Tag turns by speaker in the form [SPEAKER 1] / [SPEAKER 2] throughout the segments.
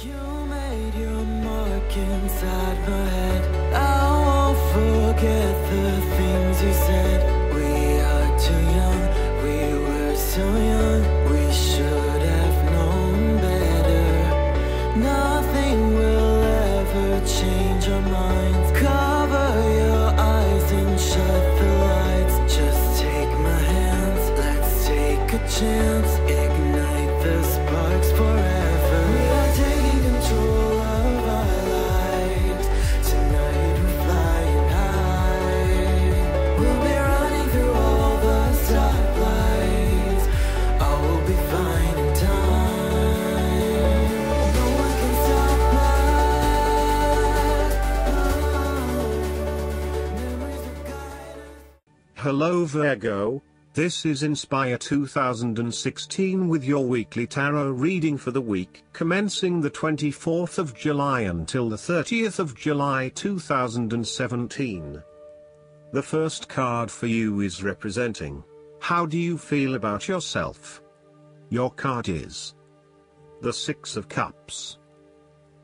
[SPEAKER 1] You made your mark inside my head. I won't forget the things you said. We are too young, we were so young. We should have known better. Nothing will ever change our minds. Cover your eyes and shut the lights. Just take my hands, let's take a chance. Ignite the sparks forever. We are taking control of our lives. Tonight we're flying high. We'll be running through all the stoplights. All will be fine in time. No one can stop us. Memories will guide us.
[SPEAKER 2] Hello Virgo, this is Inspire 2016 with your weekly tarot reading for the week commencing the 24th of July until the 30th of July 2017. The first card for you is representing, how do you feel about yourself? Your card is the Six of Cups.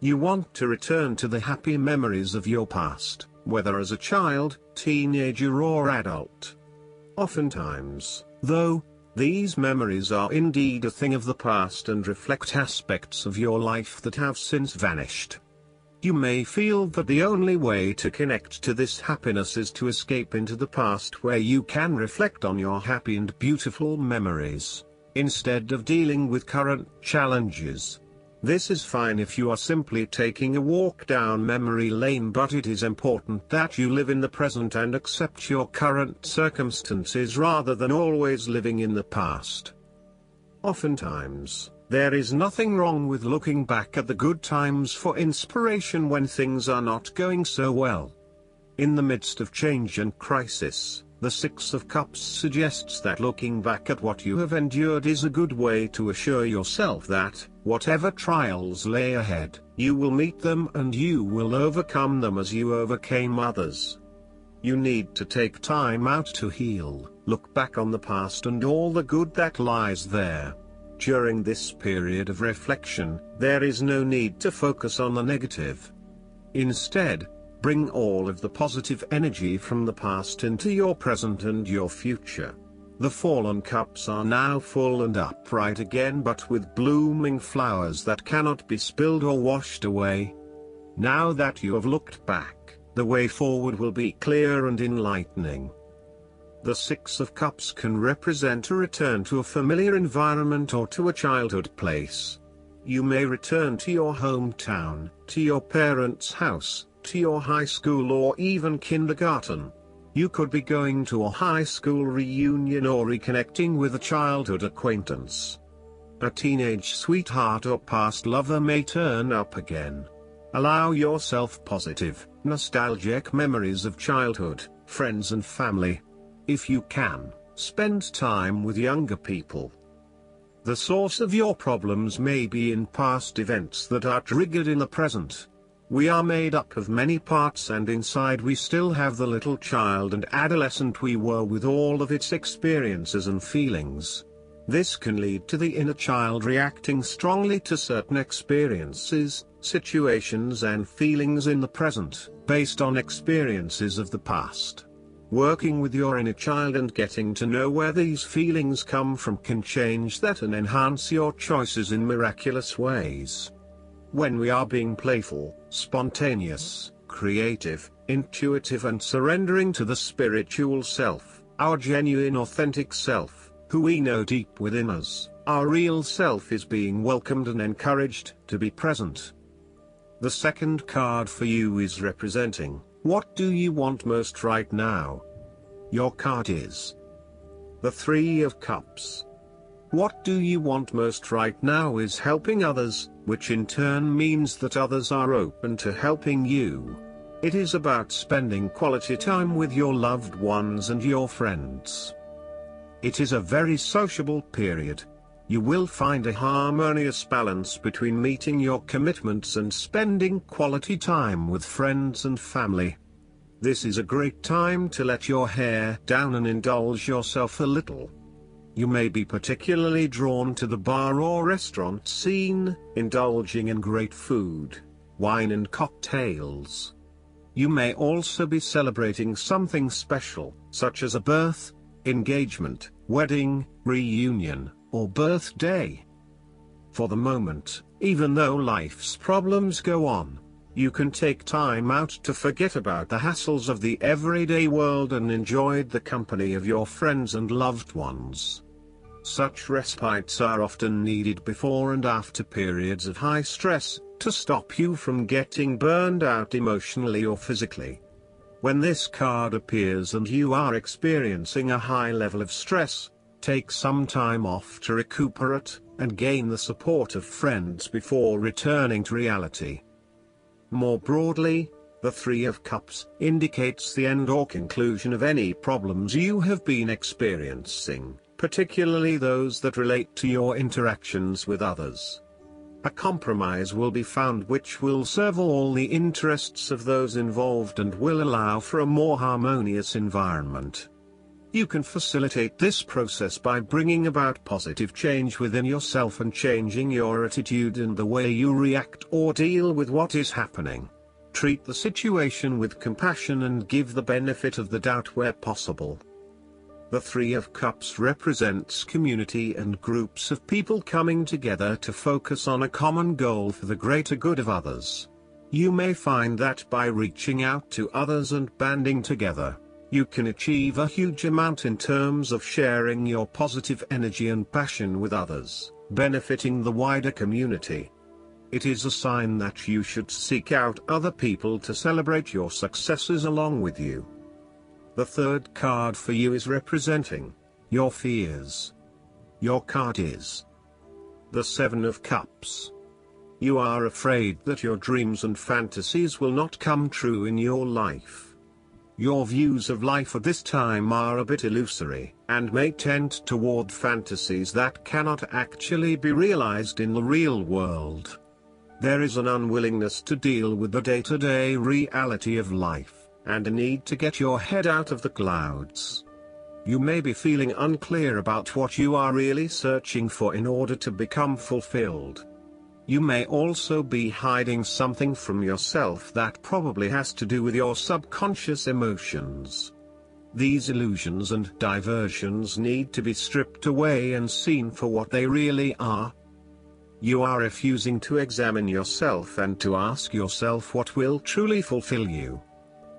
[SPEAKER 2] You want to return to the happy memories of your past, whether as a child, teenager or adult. Oftentimes, though, these memories are indeed a thing of the past and reflect aspects of your life that have since vanished. You may feel that the only way to connect to this happiness is to escape into the past where you can reflect on your happy and beautiful memories, instead of dealing with current challenges. This is fine if you are simply taking a walk down memory lane, but it is important that you live in the present and accept your current circumstances rather than always living in the past. Oftentimes, there is nothing wrong with looking back at the good times for inspiration when things are not going so well. In the midst of change and crisis, the Six of Cups suggests that looking back at what you have endured is a good way to assure yourself that, whatever trials lay ahead, you will meet them and you will overcome them as you overcame others. You need to take time out to heal, look back on the past and all the good that lies there. During this period of reflection, there is no need to focus on the negative. Instead, bring all of the positive energy from the past into your present and your future. The fallen cups are now full and upright again, but with blooming flowers that cannot be spilled or washed away. Now that you have looked back, the way forward will be clear and enlightening. The Six of Cups can represent a return to a familiar environment or to a childhood place. You may return to your hometown, to your parents' house, to your high school or even kindergarten. You could be going to a high school reunion or reconnecting with a childhood acquaintance. A teenage sweetheart or past lover may turn up again. Allow yourself positive, nostalgic memories of childhood, friends and family. If you can, spend time with younger people. The source of your problems may be in past events that are triggered in the present. We are made up of many parts and inside we still have the little child and adolescent we were with all of its experiences and feelings. This can lead to the inner child reacting strongly to certain experiences, situations and feelings in the present, based on experiences of the past. Working with your inner child and getting to know where these feelings come from can change that and enhance your choices in miraculous ways. When we are being playful, spontaneous, creative, intuitive and surrendering to the spiritual self, our genuine authentic self, who we know deep within us, our real self is being welcomed and encouraged to be present. The second card for you is representing, what do you want most right now? Your card is the Three of Cups. What do you want most right now is helping others, which in turn means that others are open to helping you. It is about spending quality time with your loved ones and your friends. It is a very sociable period. You will find a harmonious balance between meeting your commitments and spending quality time with friends and family. This is a great time to let your hair down and indulge yourself a little. You may be particularly drawn to the bar or restaurant scene, indulging in great food, wine and cocktails. You may also be celebrating something special, such as a birth, engagement, wedding, reunion, or birthday. For the moment, even though life's problems go on, you can take time out to forget about the hassles of the everyday world and enjoy the company of your friends and loved ones. Such respites are often needed before and after periods of high stress, to stop you from getting burned out emotionally or physically. When this card appears and you are experiencing a high level of stress, take some time off to recuperate, and gain the support of friends before returning to reality. More broadly, the Three of Cups indicates the end or conclusion of any problems you have been experiencing, particularly those that relate to your interactions with others. A compromise will be found which will serve all the interests of those involved and will allow for a more harmonious environment. You can facilitate this process by bringing about positive change within yourself and changing your attitude and the way you react or deal with what is happening. Treat the situation with compassion and give the benefit of the doubt where possible. The Three of Cups represents community and groups of people coming together to focus on a common goal for the greater good of others. You may find that by reaching out to others and banding together, you can achieve a huge amount in terms of sharing your positive energy and passion with others, benefiting the wider community. It is a sign that you should seek out other people to celebrate your successes along with you. The third card for you is representing your fears. Your card is the Seven of Cups. You are afraid that your dreams and fantasies will not come true in your life. Your views of life at this time are a bit illusory, and may tend toward fantasies that cannot actually be realized in the real world. There is an unwillingness to deal with the day-to-day reality of life, and a need to get your head out of the clouds. You may be feeling unclear about what you are really searching for in order to become fulfilled. You may also be hiding something from yourself that probably has to do with your subconscious emotions. These illusions and diversions need to be stripped away and seen for what they really are. You are refusing to examine yourself and to ask yourself what will truly fulfill you.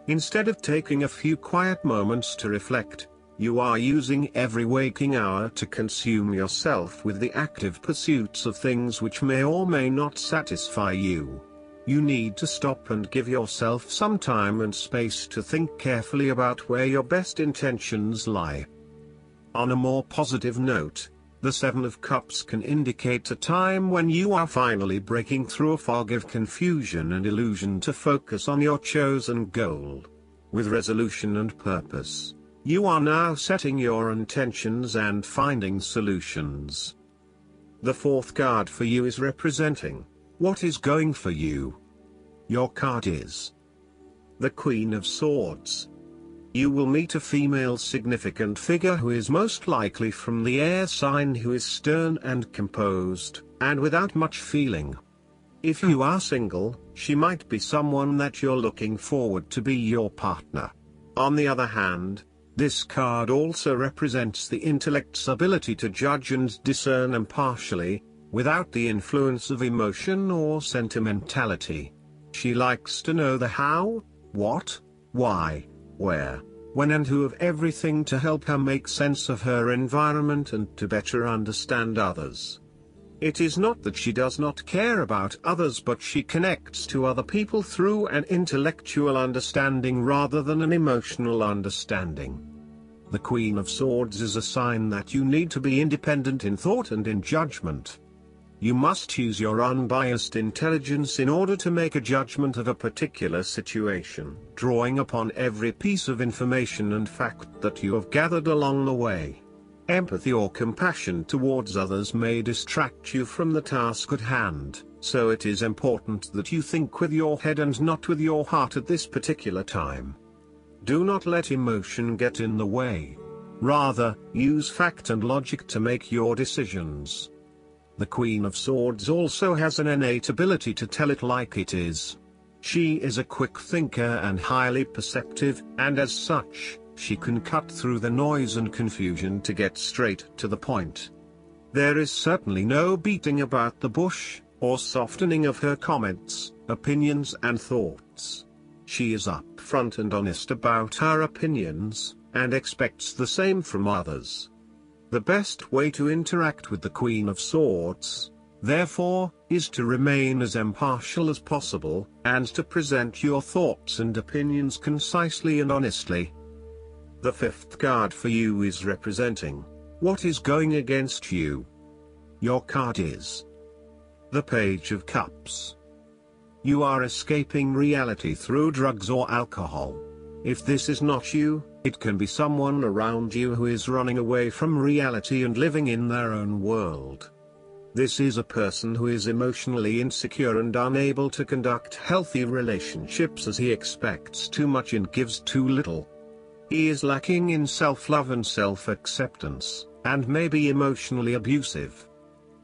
[SPEAKER 2] Instead of taking a few quiet moments to reflect, you are using every waking hour to consume yourself with the active pursuits of things which may or may not satisfy you. You need to stop and give yourself some time and space to think carefully about where your best intentions lie. On a more positive note, the Seven of Cups can indicate a time when you are finally breaking through a fog of confusion and illusion to focus on your chosen goal. With resolution and purpose, you are now setting your intentions and finding solutions. The fourth card for you is representing what is going for you. Your card is the Queen of Swords. You will meet a female significant figure who is most likely from the air sign, who is stern and composed, and without much feeling. If you are single, she might be someone that you're looking forward to be your partner. On the other hand, this card also represents the intellect's ability to judge and discern impartially, without the influence of emotion or sentimentality. She likes to know the how, what, why, where, when and who of everything to help her make sense of her environment and to better understand others. It is not that she does not care about others, but she connects to other people through an intellectual understanding rather than an emotional understanding. The Queen of Swords is a sign that you need to be independent in thought and in judgment. You must use your unbiased intelligence in order to make a judgment of a particular situation, drawing upon every piece of information and fact that you have gathered along the way. Empathy or compassion towards others may distract you from the task at hand, so it is important that you think with your head and not with your heart at this particular time. Do not let emotion get in the way. Rather, use fact and logic to make your decisions. The Queen of Swords also has an innate ability to tell it like it is. She is a quick thinker and highly perceptive, and as such, she can cut through the noise and confusion to get straight to the point. There is certainly no beating about the bush, or softening of her comments, opinions and thoughts. She is upfront and honest about her opinions, and expects the same from others. The best way to interact with the Queen of Swords, therefore, is to remain as impartial as possible, and to present your thoughts and opinions concisely and honestly. The fifth card for you is representing what is going against you. Your card is the Page of Cups. You are escaping reality through drugs or alcohol. If this is not you, it can be someone around you who is running away from reality and living in their own world. This is a person who is emotionally insecure and unable to conduct healthy relationships as he expects too much and gives too little. He is lacking in self-love and self-acceptance, and may be emotionally abusive.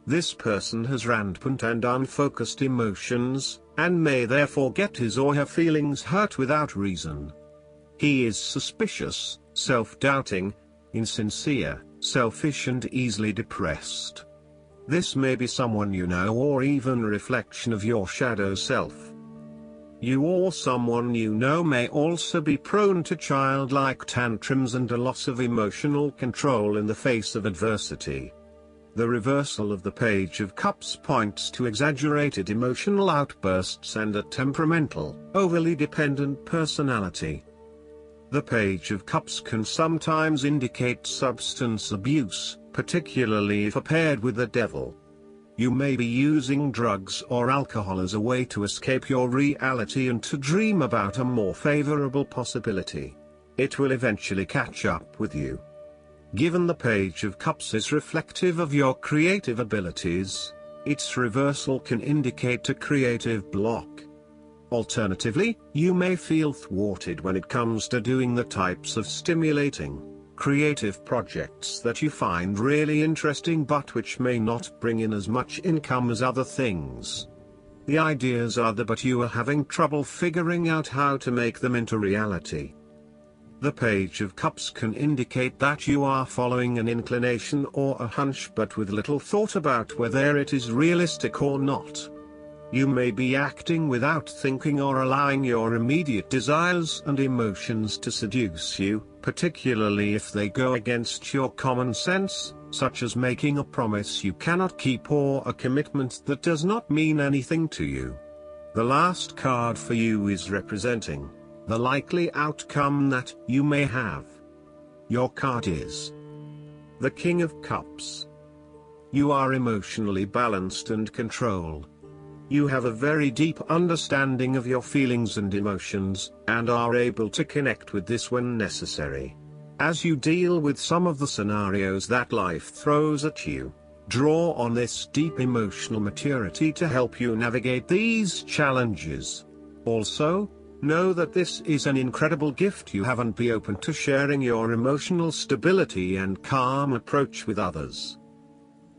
[SPEAKER 2] This person has rampant and unfocused emotions, and may therefore get his or her feelings hurt without reason. He is suspicious, self-doubting, insincere, selfish and easily depressed. This may be someone you know or even a reflection of your shadow self. You or someone you know may also be prone to childlike tantrums and a loss of emotional control in the face of adversity. The reversal of the Page of Cups points to exaggerated emotional outbursts and a temperamental, overly dependent personality. The Page of Cups can sometimes indicate substance abuse, particularly if paired with the devil. You may be using drugs or alcohol as a way to escape your reality and to dream about a more favorable possibility. It will eventually catch up with you. Given the Page of Cups is reflective of your creative abilities, its reversal can indicate a creative block. Alternatively, you may feel thwarted when it comes to doing the types of stimulating, creative projects that you find really interesting but which may not bring in as much income as other things. The ideas are there but you are having trouble figuring out how to make them into reality. The Page of Cups can indicate that you are following an inclination or a hunch but with little thought about whether it is realistic or not. You may be acting without thinking or allowing your immediate desires and emotions to seduce you, particularly if they go against your common sense, such as making a promise you cannot keep or a commitment that does not mean anything to you. The last card for you is representing the likely outcome that you may have. Your card is the King of Cups. You are emotionally balanced and controlled. You have a very deep understanding of your feelings and emotions, and are able to connect with this when necessary. As you deal with some of the scenarios that life throws at you, draw on this deep emotional maturity to help you navigate these challenges. Also, know that this is an incredible gift you have and be open to sharing your emotional stability and calm approach with others.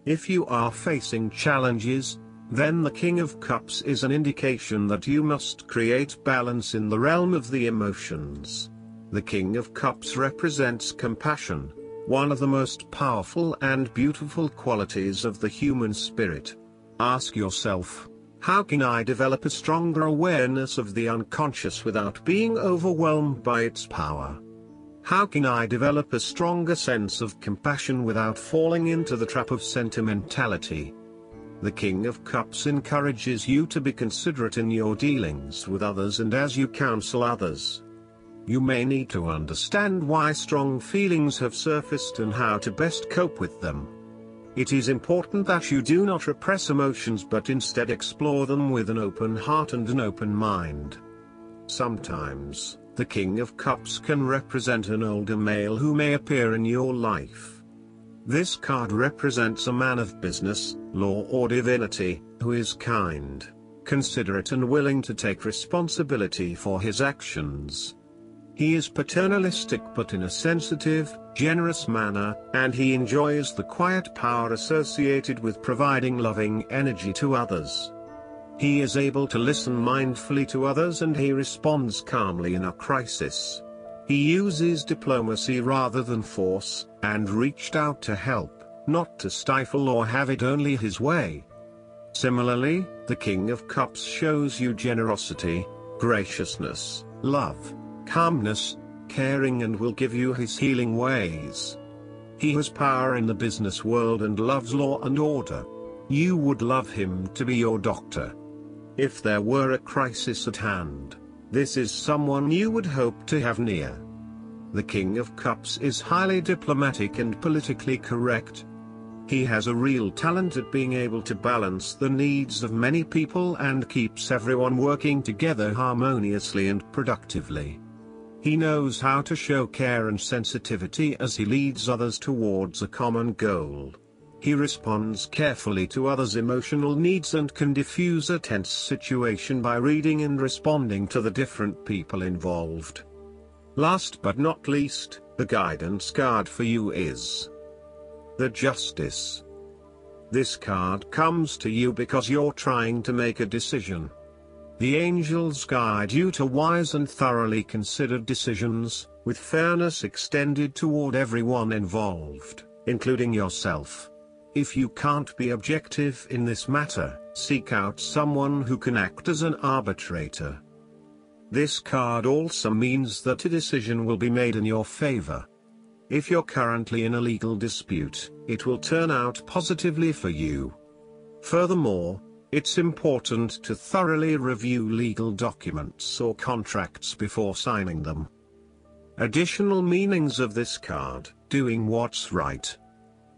[SPEAKER 2] If you are facing challenges, then the King of Cups is an indication that you must create balance in the realm of the emotions. The King of Cups represents compassion, one of the most powerful and beautiful qualities of the human spirit. Ask yourself, how can I develop a stronger awareness of the unconscious without being overwhelmed by its power? How can I develop a stronger sense of compassion without falling into the trap of sentimentality? The King of Cups encourages you to be considerate in your dealings with others and as you counsel others. You may need to understand why strong feelings have surfaced and how to best cope with them. It is important that you do not repress emotions but instead explore them with an open heart and an open mind. Sometimes, the King of Cups can represent an older male who may appear in your life. This card represents a man of business, law or divinity, who is kind, considerate and willing to take responsibility for his actions. He is paternalistic but in a sensitive, generous manner, and he enjoys the quiet power associated with providing loving energy to others. He is able to listen mindfully to others and he responds calmly in a crisis. He uses diplomacy rather than force, and reached out to help, not to stifle or have it only his way. Similarly, the King of Cups shows you generosity, graciousness, love, calmness, caring, and will give you his healing ways. He has power in the business world and loves law and order. You would love him to be your doctor. If there were a crisis at hand, this is someone you would hope to have near. The King of Cups is highly diplomatic and politically correct. He has a real talent at being able to balance the needs of many people and keeps everyone working together harmoniously and productively. He knows how to show care and sensitivity as he leads others towards a common goal. He responds carefully to others' emotional needs and can diffuse a tense situation by reading and responding to the different people involved. Last but not least, the guidance card for you is the Justice. This card comes to you because you're trying to make a decision. The angels guide you to wise and thoroughly considered decisions, with fairness extended toward everyone involved, including yourself. If you can't be objective in this matter, seek out someone who can act as an arbitrator. This card also means that a decision will be made in your favor. If you're currently in a legal dispute, it will turn out positively for you. Furthermore, it's important to thoroughly review legal documents or contracts before signing them. Additional meanings of this card: doing what's right,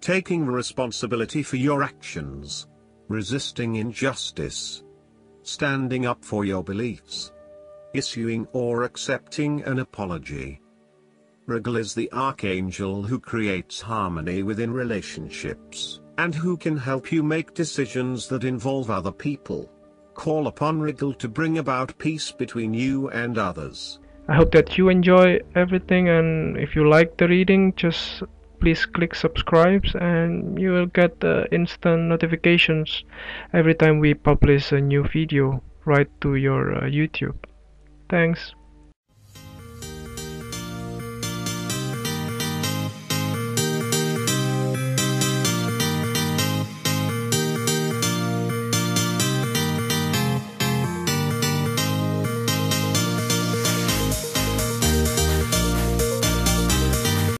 [SPEAKER 2] taking responsibility for your actions, resisting injustice, standing up for your beliefs, issuing or accepting an apology. Rosendale is the archangel who creates harmony within relationships, and who can help you make decisions that involve other people. Call upon Rosendale to bring about peace between you and others.
[SPEAKER 3] I hope that you enjoy everything, and if you like the reading, just please click subscribe and you will get instant notifications every time we publish a new video right to your YouTube. Thanks.